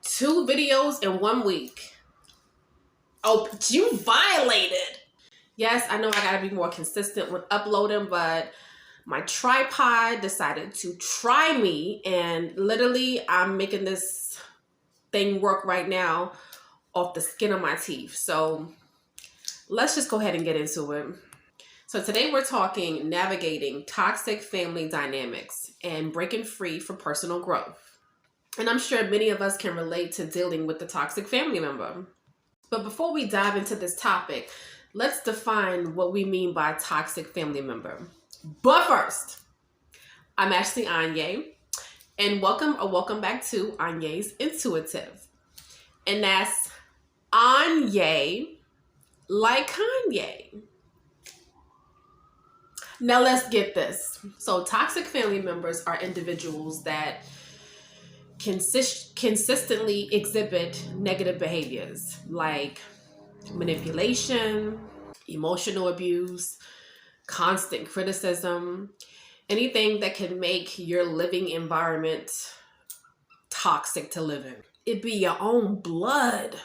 2 videos in 1 week. Oh, you violated. Yes, I know I gotta be more consistent with uploading, but my tripod decided to try me, and literally I'm making this thing work right now off the skin of my teeth. So let's just go ahead and get into it. So today we're talking navigating toxic family dynamics and breaking free for personal growth. And I'm sure many of us can relate to dealing with the toxic family member. But before we dive into this topic, let's define what we mean by toxic family member. But first, I'm Ashley Anye, and welcome back to Anye's Intuitive. And that's Anye like Kanye. Now let's get this. So toxic family members are individuals that consistently exhibit negative behaviors like manipulation, emotional abuse, constant criticism, anything that can make your living environment toxic to live in. It be your own blood.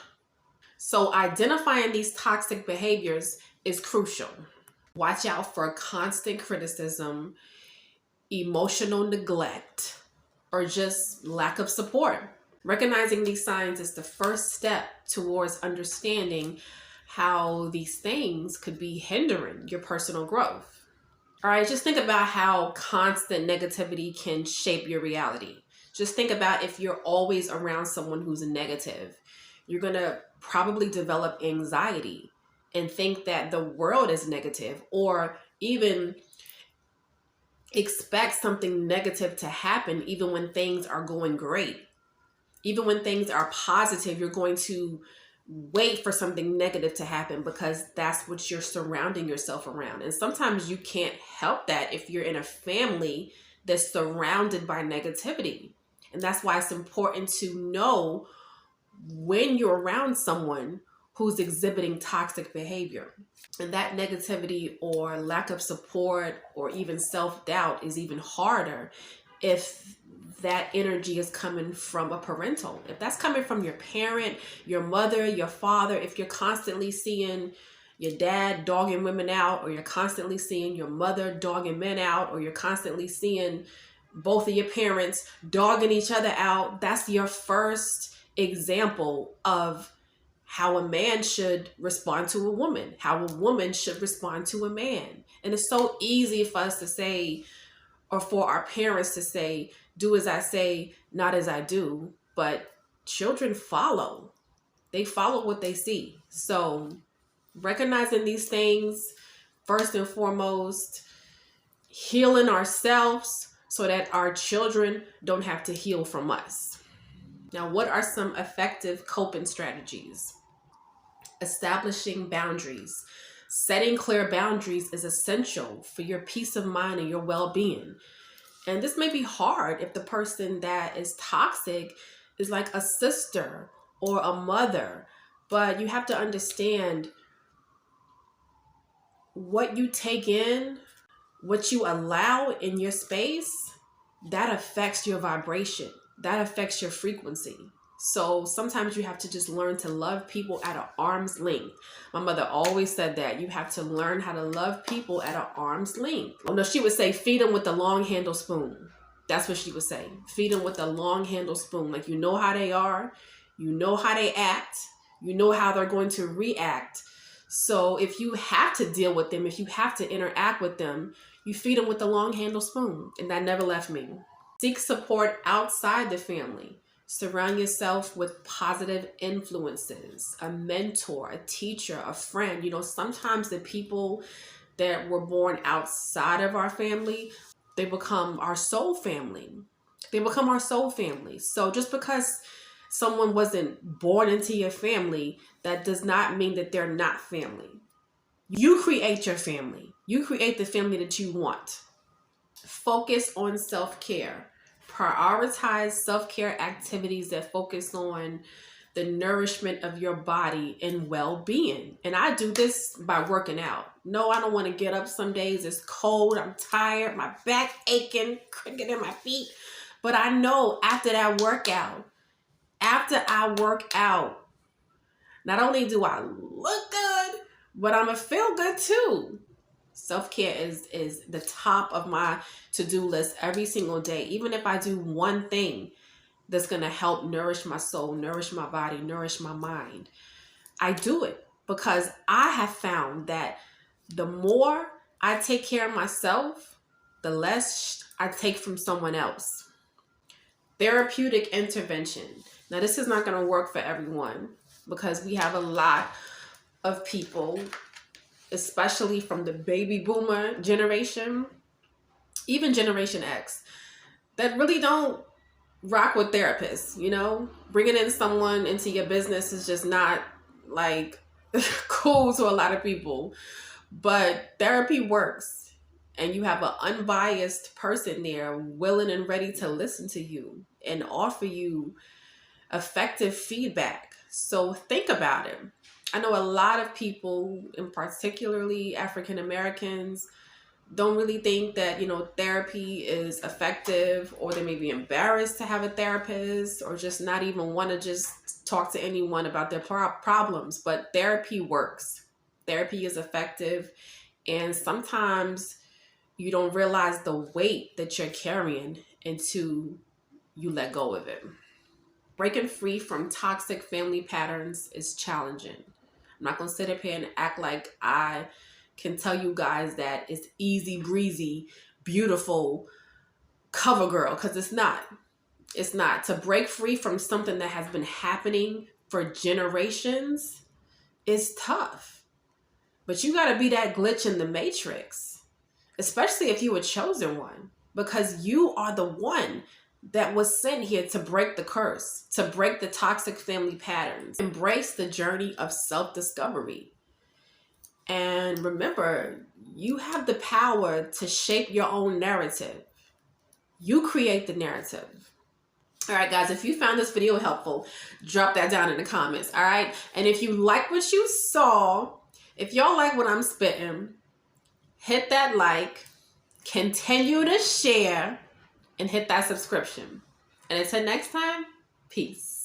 So identifying these toxic behaviors is crucial. Watch out for constant criticism, emotional neglect, or just lack of support. Recognizing these signs is the first step towards understanding how these things could be hindering your personal growth. All right, just think about how constant negativity can shape your reality. Just think about if you're always around someone who's negative, you're going to probably develop anxiety and think that the world is negative, or even expect something negative to happen even when things are going great. Even when things are positive, you're going to wait for something negative to happen because that's what you're surrounding yourself around. And sometimes you can't help that if you're in a family that's surrounded by negativity. And that's why it's important to know when you're around someone who's exhibiting toxic behavior. And that negativity or lack of support or even self-doubt is even harder if that energy is coming from a parental. If that's coming from your parent, your mother, your father, if you're constantly seeing your dad dogging women out, or you're constantly seeing your mother dogging men out, or you're constantly seeing both of your parents dogging each other out, that's your first example of how a man should respond to a woman, how a woman should respond to a man. And it's so easy for us to say, or for our parents to say, do as I say, not as I do. But children follow. They follow what they see. So recognizing these things, first and foremost, healing ourselves so that our children don't have to heal from us. Now, what are some effective coping strategies? Establishing boundaries. Setting clear boundaries is essential for your peace of mind and your well-being. And this may be hard if the person that is toxic is like a sister or a mother, but you have to understand what you take in, what you allow in your space, that affects your vibration, that affects your frequency. So sometimes you have to just learn to love people at an arm's length. My mother always said that. You have to learn how to love people at an arm's length. Oh no, she would say, feed them with the long handle spoon. That's what she would say. Feed them with the long handle spoon. Like, you know how they are. You know how they act. You know how they're going to react. So if you have to deal with them, if you have to interact with them, you feed them with the long handle spoon. And that never left me. Seek support outside the family. Surround yourself with positive influences, a mentor, a teacher, a friend. You know, sometimes the people that were born outside of our family, they become our soul family. They become our soul family. So just because someone wasn't born into your family, that does not mean that they're not family. You create your family. You create the family that you want. Focus on self-care. Prioritize self-care activities that focus on the nourishment of your body and well-being. And I do this by working out. No, I don't want to get up some days. It's cold. I'm tired. My back aching, cricket in my feet. But I know after that workout, After I work out, not only do I look good, but I'm going to feel good too. Self-care is the top of my to-do list every single day. Even if I do one thing that's going to help nourish my soul, nourish my body, nourish my mind, I do it because I have found that the more I take care of myself, the less I take from someone else. Therapeutic intervention. Now, this is not going to work for everyone because we have a lot of people, especially from the baby boomer generation, even Generation X, that really don't rock with therapists. You know, bringing in someone into your business is just not like cool to a lot of people, but therapy works, and you have an unbiased person there willing and ready to listen to you and offer you effective feedback. So think about it. I know a lot of people, and particularly African Americans, don't really think that, therapy is effective, or they may be embarrassed to have a therapist, or just not even want to just talk to anyone about their problems. But therapy works. Therapy is effective. And sometimes you don't realize the weight that you're carrying until you let go of it. Breaking free from toxic family patterns is challenging. I'm not going to sit up here and act like I can tell you guys that it's easy breezy, beautiful cover girl, because it's not. It's not. To break free from something that has been happening for generations is tough. But you got to be that glitch in the matrix, especially if you were chosen one, because you are the one that was sent here to break the curse, to break the toxic family patterns, embrace the journey of self-discovery. And remember, you have the power to shape your own narrative. You create the narrative. All right, guys, if you found this video helpful, drop that down in the comments, all right? And if you like what you saw, if y'all like what I'm spitting, hit that like, continue to share, and hit that subscription. And until next time, peace.